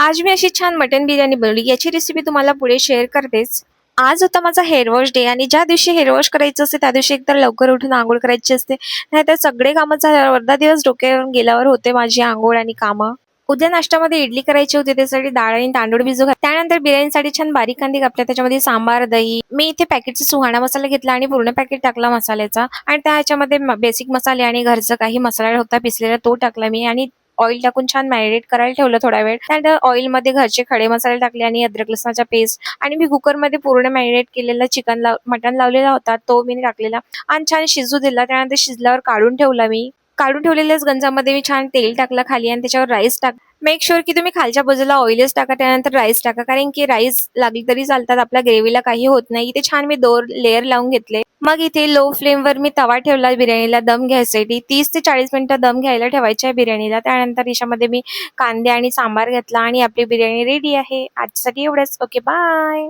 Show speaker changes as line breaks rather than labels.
आज मी अशी छान मटन बिर्याणी बनवली. याची रेसिपी तुम्हाला पुढे शेअर करतेच. आज होता माझा हेअर वॉश डे आणि ज्या दिवशी हेअर वॉश करायचं असते त्या दिवशी एकतर लवकर उठून अंघोळ करायची असते. नाहीतर सगळे कामं झाल्यावर अर्धा दिवस डोक्यावरून गेल्यावर होते माझी अंघोळ आणि कामं. उद्या नाश्त्यामध्ये इडली करायची होती, त्यासाठी डाळ आणि तांदूळ भिजू घातले. त्यानंतर बिर्याणीसाठी छान बारीक कांदे कापले, त्याच्यामध्ये सांबार, दही. मी इथे पॅकेटचा सुहाणा मसाला घेतला आणि पूर्ण पॅकेट टाकला मसाल्याचा आणि त्याच्यामध्ये बेसिक मसाले आणि घरचा काही मसाला होता पिसलेला तो टाकला मी आणि ऑइल टाकून छान मॅरिनेट करायला ठेवलं थोडा वेळ. त्यानंतर ऑइलमध्ये घरचे खडे मसाले टाकले आणि अद्रक लसणाचा पेस्ट आणि मी कुकरमध्ये पूर्ण मॅरिनेट केलेला मटण लावलेला होता तो मी टाकलेला आणि छान शिजू दिला. त्यानंतर शिजल्यावर काढून ठेवला मी. काढून ठेवलेल्याच गंजामध्ये मी छान तेल टाकलं खाली आणि त्याच्यावर राईस टाक. मेक शुअर की तुम्ही खालच्या बाजूला ऑइलच टाका, त्यानंतर राईस टाका, कारण की राईस लागली तरी चालतात, आपल्या ग्रेव्हीला काही होत नाही. इथे छान मी 2 लेअर लावून घेतले. मग इथे लो फ्लेमवर मी तवा ठेवला बिर्याणीला दम घ्यायसाठी. 30 ते 40 मिनिटं दम घ्यायला ठेवायच्या आहे बिर्याणीला. त्यानंतर याच्यामध्ये मी कांदे आणि सांबार घेतला आणि आपली बिर्याणी रेडी आहे. आजसाठी एवढंच. Okay, bye.